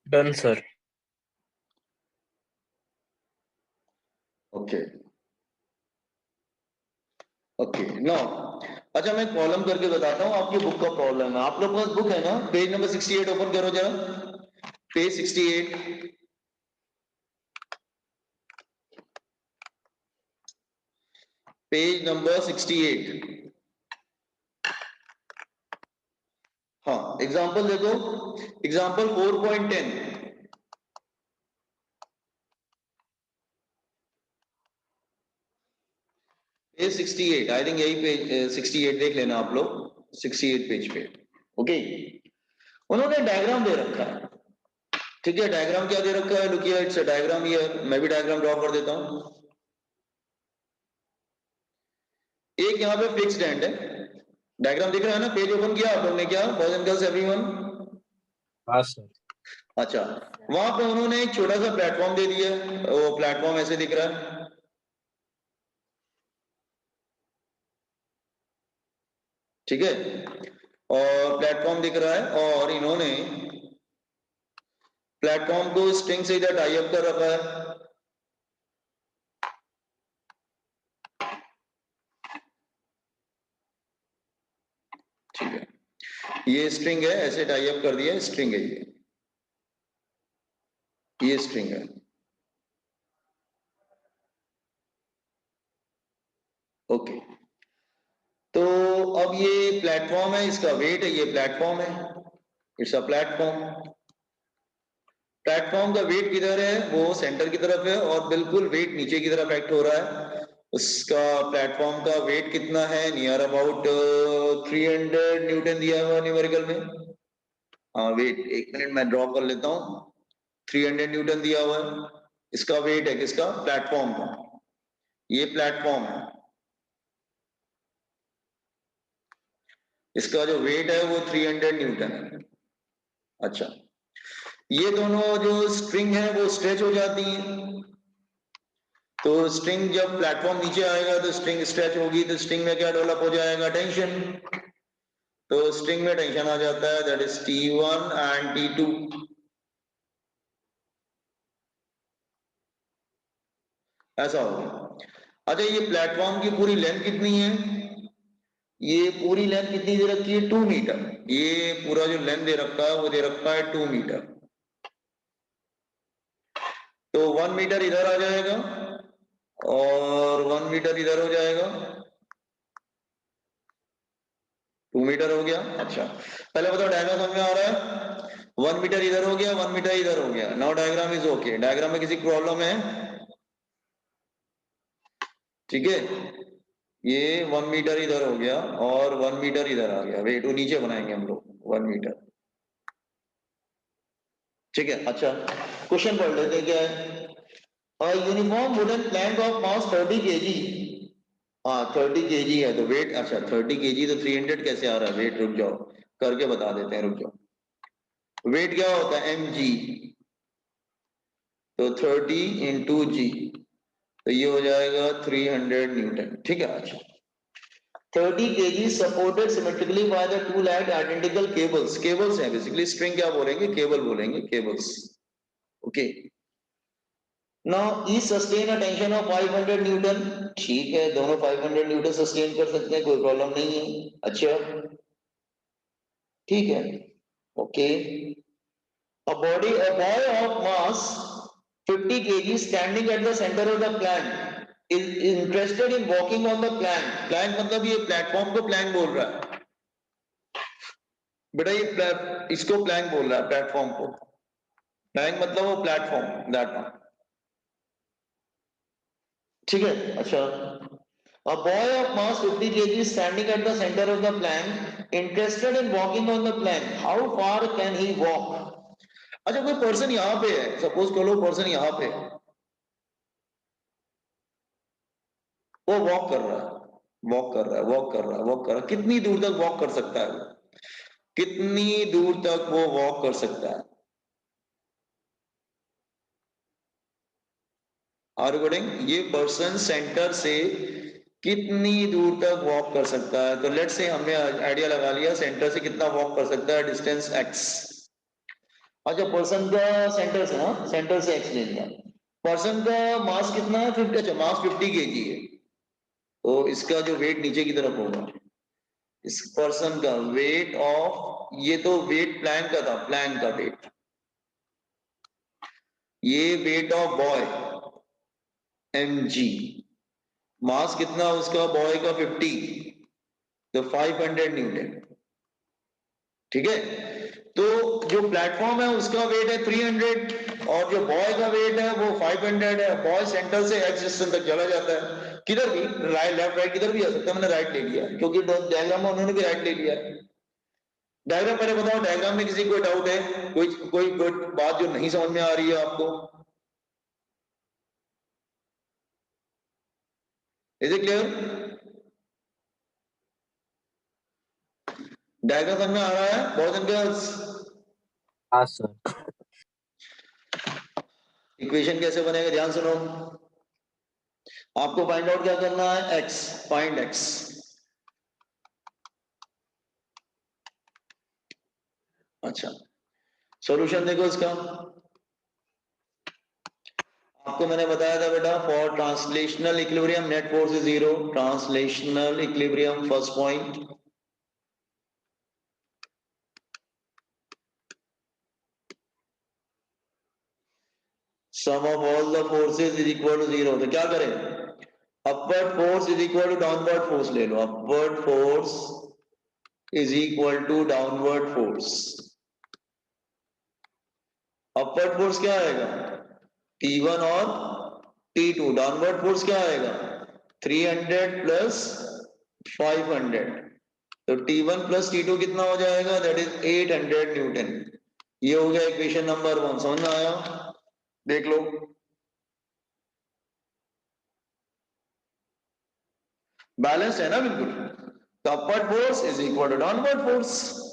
Done sir. Okay okay no. अच्छा मैं column करके बताता हूँ आपकी बुक का प्रॉब्लम है। आप लोग के पास बुक है ना? पेज नंबर 68 ओपन करो जरा, पेज 68। Page number 68। हाँ एग्जाम्पल देखो, एग्जाम्पल 4.10। पेज 68, आई थिंक यही पेज 68 देख लेना आप लोग, 68 पेज पे। ओके, उन्होंने डायग्राम दे रखा है। ठीक है, डायग्राम क्या दे रखा है? Look here, it's a diagram here. मैं भी डायग्राम ड्रॉ कर देता हूं। एक यहाँ पे फिक्स्ड एंड है, डायग्राम दिख रहा है ना? पेज ओपन किया आप लोग ने क्या, बॉयज एंड गर्ल्स एवरीवन? हाँ सर। अच्छा, वहां पे उन्होंने एक छोटा सा प्लेटफॉर्म दे दिया है। वो प्लेटफॉर्म ऐसे दिख रहा है, ठीक है, और प्लेटफॉर्म दिख रहा है, और इन्होंने प्लेटफॉर्म को स्ट्रिंग से इधर टाई अप कर रखा है। ठीक है, ये स्ट्रिंग है, ऐसे टाई अप कर दिया, स्ट्रिंग है ये स्ट्रिंग है। ओके, तो अब ये प्लेटफॉर्म है, इसका वेट है, ये प्लेटफॉर्म है, इट्स अ प्लेटफॉर्म। प्लेटफॉर्म का वेट किधर है? वो सेंटर की तरफ है, और बिल्कुल वेट नीचे की तरफ एक्ट हो रहा है। उसका प्लेटफॉर्म का वेट कितना है? नियर अबाउट 300 न्यूटन दिया हुआ न्यूमेरिकल में। हाँ वेट, एक मिनट मैं ड्रॉ कर लेता हूँ। 300 न्यूटन दिया हुआ है, इसका वेट है किसका? प्लेटफॉर्म का। ये प्लेटफॉर्म है, इसका जो वेट है वो 300 न्यूटन है। अच्छा, ये दोनों जो स्ट्रिंग है वो स्ट्रेच हो जाती है। तो स्ट्रिंग जब प्लेटफॉर्म नीचे आएगा तो स्ट्रिंग स्ट्रेच होगी, तो स्ट्रिंग में क्या डेवलप हो जाएगा? टेंशन। तो स्ट्रिंग में टेंशन आ जाता है, that is T1 and T2। ऐसा होगा। अच्छा, ये प्लेटफॉर्म की पूरी लेंथ कितनी है? ये पूरी लेंथ कितनी दे रखी है? 2 मीटर। ये पूरा जो लेंथ दे रखा है वो दे रखा है 2 मीटर। तो 1 मीटर इधर आ जाएगा और 1 मीटर इधर हो जाएगा। 2 मीटर हो गया। अच्छा, पहले बताओ डायग्राम समझ में आ रहा है? 1 मीटर इधर हो गया, 1 मीटर इधर हो गया। Now diagram is okay. Diagram में किसी प्रॉब्लम है? ठीक है, ये 1 मीटर इधर हो गया और 1 मीटर इधर आ गया। वेट वो नीचे बनाएंगे हम लोग 1 मीटर। ठीक है, अच्छा क्वेश्चन पढ़ लेते हैं क्या है। Uniform wooden plank of mass 30 kg। हाँ 30 kg है तो वेट, अच्छा 30 kg तो 300 कैसे आ रहा है? वेट रुक जाओ, करके बता देते हैं, रुक जाओ। वेट क्या होता है? mg। तो 30 × g, तो ये हो जाएगा 300 न्यूटन। ठीक है, अच्छा 30 kg supported symmetrically by the two lag identical cables. Cables हैं बेसिकली, स्ट्रिंग क्या बोलेंगे? केबल बोलेंगे, cables. Okay, now E sustain a tension of 500 Newton. ठीक है, दोनों 500 न्यूटन सस्टेन कर सकते हैं, कोई प्रॉब्लम नहीं है। अच्छा ठीक है, okay. A body, a boy of mass 50 kg standing at the center of the plank is interested in walking on the plank. Plank मतलब ये प्लेटफॉर्म को प्लैंक बोल रहा है बेटा, ये इसको प्लैंक बोल रहा है, प्लेटफॉर्म को। प्लैंक मतलब वो प्लेटफॉर्म, दैट वन। ठीक है, अच्छा a boy of mass 50 kg standing at the center of the plank interested in walking on the plank. How far can he walk? अच्छा, कोई पर्सन यहाँ पे है, सपोज करो पर्सन यहाँ पे है, वो वॉक कर रहा है, वॉक कर रहा है, वॉक कर रहा है, वॉक कर रहा है। कितनी दूर तक वॉक कर सकता है वो? कितनी दूर तक वो वॉक कर सकता है? आर ये पर्सन सेंटर से कितनी दूर तक वॉक कर सकता है? तो लेट्स से हमने आइडिया लगा लिया सेंटर से कितना वॉक कर सकता है, डिस्टेंस x। अच्छा पर्सन का सेंटर से, हाँ सेंटर से एक्स ले लिया। पर्सन का मास कितना है? 50। अच्छा मास 50 kg है, तो इसका जो वेट नीचे की तरफ होगा, इस पर्सन का वेट ऑफ, ये तो वेट प्लान का था, प्लान का वेट, ये वेट ऑफ बॉय mg, मास कितना उसका बॉय का 50, तो 500 न्यूटन। ठीक है, तो जो प्लेटफॉर्म है उसका वेट है 300 और जो बॉय का वेट है वो 500 है। बॉय सेंटर से एक्स डिस्टेंस तक चला जाता है, किधर भी, राइट लेफ्ट राइट किधर भी आ सकता है। मैंने राइट ले लिया क्योंकि डायग्राम में उन्होंने भी राइट ले लिया। डायग्राम पहले बताओ, डायग्राम में किसी कोई डाउट है? कोई बात जो नहीं समझ में आ रही है आपको? Is it clear? डायग्राम समझ में आ रहा है बॉयज एंड गर्ल्स? हाँ सर। इक्वेशन कैसे बनेगा ध्यान सुनो। आपको फाइंड आउट क्या करना है? X, find x. अच्छा सॉल्यूशन देखो इसका, आपको मैंने बताया था बेटा, for translational equilibrium net force is zero. Translational equilibrium first point, sum of all the forces is equal to zero. तो क्या करें? Upward force is equal to downward force ले लो। Upward force is equal to downward force. Upward force क्या आएगा? T1 और T2। Downward force क्या आएगा? 300 प्लस 500। तो T1 प्लस T2 कितना हो जाएगा? That is 800 Newton. ये हो गया इक्वेशन नंबर 1। समझ में आया? देख लो, बैलेंस है ना बिल्कुल। तो upward force is equal to downward force.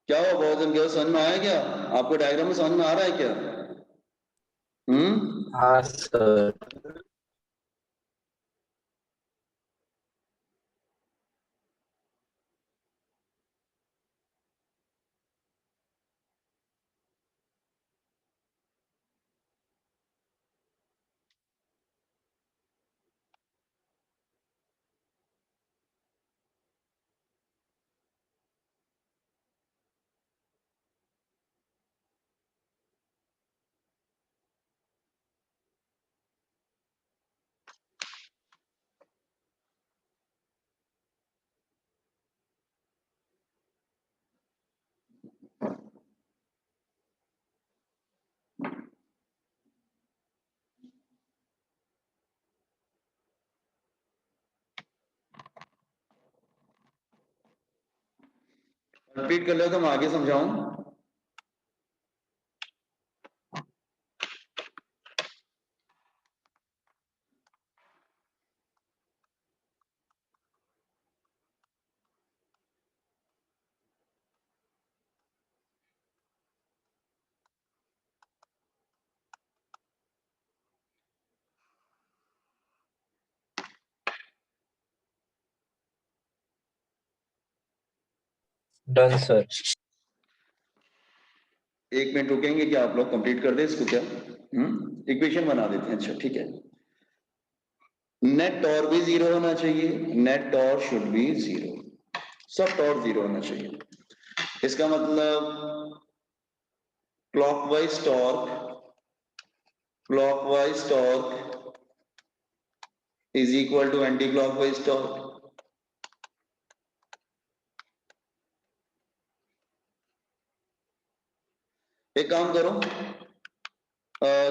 क्या हुआ बॉयज एंड गर्ल्स, समझ में आया क्या? आपको डायग्राम में समझ में आ रहा है क्या? हम्म, हाँ सर। रिपीट कर लो तो मैं आगे समझाऊं। Done sir. एक मिनट रुकेंगे क्या आप लोग? कंप्लीट कर दे इसको क्या? इक्वेशन बना देते हैं। अच्छा ठीक है। नेट टॉर भी जीरो होना चाहिए, net torque should be zero, सब टॉर जीरो होना चाहिए। इसका मतलब clockwise torque is equal to anti clockwise torque. एक काम करो,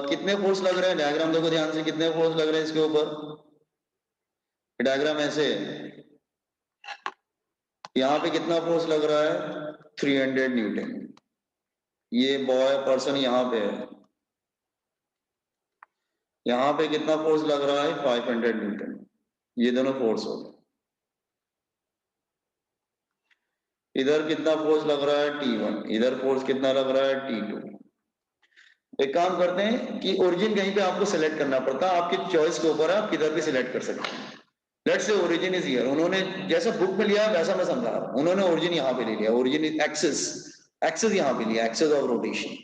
कितने फोर्स लग रहे हैं? डायग्राम देखो ध्यान से, कितने फोर्स लग रहे हैं इसके ऊपर? डायग्राम ऐसे है, यहाँ पे कितना फोर्स लग रहा है? 300 न्यूटन। ये बॉय पर्सन यहाँ पे है, यहाँ पे कितना फोर्स लग रहा है? 500 न्यूटन। ये दोनों फोर्स हो गए। इधर कितना फोर्स लग रहा है? T1। इधर फोर्स कितना लग रहा है? T2। एक काम करते हैं कि ओरिजिन कहीं पे आपको सिलेक्ट करना पड़ता है, आपकी चॉइस के ऊपर है, आप किधर भी सिलेक्ट कर सकते हैं। Let's say origin is here, उन्होंने जैसा बुक में लिया वैसा मैं समझा रहा हूं। उन्होंने ओरिजिन यहाँ पे ले लिया, ओरिजिन इज एक्सिस, एक्सिस यहाँ पे लिया, एक्सिस ऑफ रोटेशन।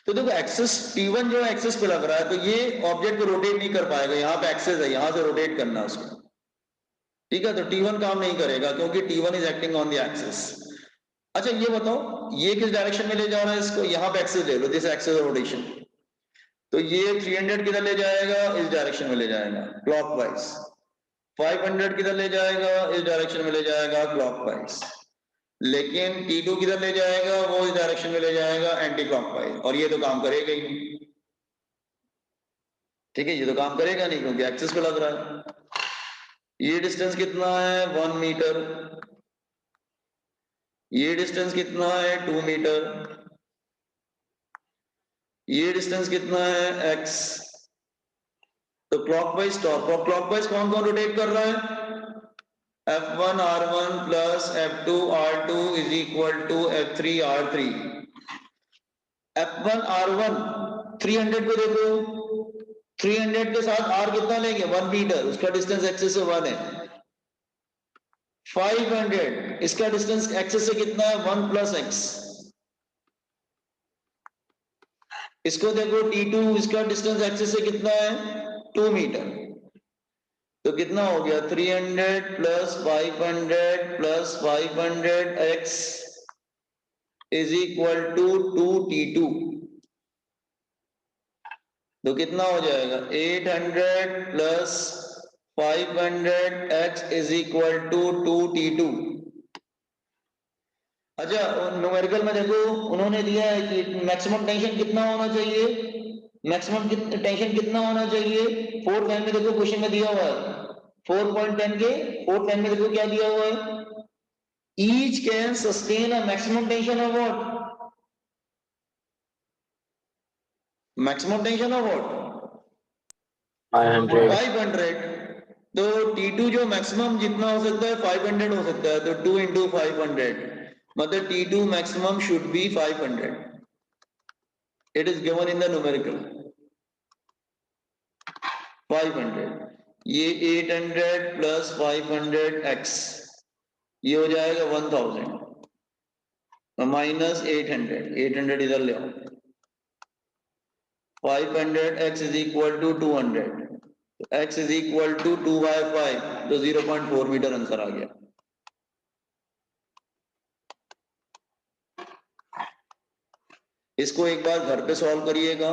तो देखो एक्सिस T1 जो है एक्सिस पे लग रहा है, तो ये ऑब्जेक्ट को रोटेट नहीं कर पाएगा, यहाँ पे एक्सिस है, यहाँ से रोटेट करना है उसको। ठीक है, तो T1 काम नहीं करेगा क्योंकि T1 is acting on the axis. अच्छा ये बताओ, ये किस डायरेक्शन में ले जा रहा है इसको? यहाँ पे एक्सिस ले लो, दिस एक्सिस ऑफ रोटेशन। तो ये 300 किधर ले जाएगा? इस डायरेक्शन में ले जाएगा, क्लॉकवाइज। 500 किधर ले जाएगा? इस डायरेक्शन में ले जाएगा, क्लॉकवाइज। लेकिन T2 किधर ले जाएगा? वो इस डायरेक्शन में ले जाएगा, एंटी क्लॉकवाइज। और ये तो काम करेगा ही नहीं। ठीक है, ये तो काम करेगा नहीं क्योंकि एक्सिस पे लग रहा है। ये डिस्टेंस कितना है? 1 मीटर। ये डिस्टेंस कितना है? 2 मीटर। ये डिस्टेंस कितना है? x। तो क्लॉकवाइज क्लॉकवाइज कौन कौन रोटेट कर रहा है? F1 R1 plus F2 R2 is equal to F3 R3। F1 R1 300 को देखो, 300 के साथ R कितना लेंगे? 1 मीटर, उसका डिस्टेंस एक्सिस से 1 है। 500 इसका डिस्टेंस एक्सिस से कितना है? 1 प्लस x। इसको देखो T2, इसका डिस्टेंस एक्सिस से कितना है? 2 मीटर। तो कितना हो गया? 300 plus 500 plus 500x is equal to 2T2। तो कितना हो जाएगा? 800 plus 500x is equal to 2T2। अच्छा न्यूमेरिकल में देखो, उन्होंने दिया है कि मैक्सिमम टेंशन कितना होना चाहिए? मैक्सिमम टेंशन कितना होना चाहिए? 4th लाइन में देखो क्वेश्चन में दिया हुआ है 4.10 के 4th लाइन में देखो क्या दिया हुआ है? Each can sustain a maximum tension of what? Maximum tension of what? 500। 500। तो T2 जो मैक्सिमम जितना हो सकता है 500 हो सकता है, तो 2 इंटू 500 मतलब T2 maximum should be 500। It is given in the numerical 500। ये 800 प्लस 500x ये हो जाएगा 1000 माइनस 800 इधर ले आओ। 500x is equal to 200, x is equal to 2/5, तो 0.4 मीटर आंसर आ गया। इसको एक बार घर पे सॉल्व करिएगा।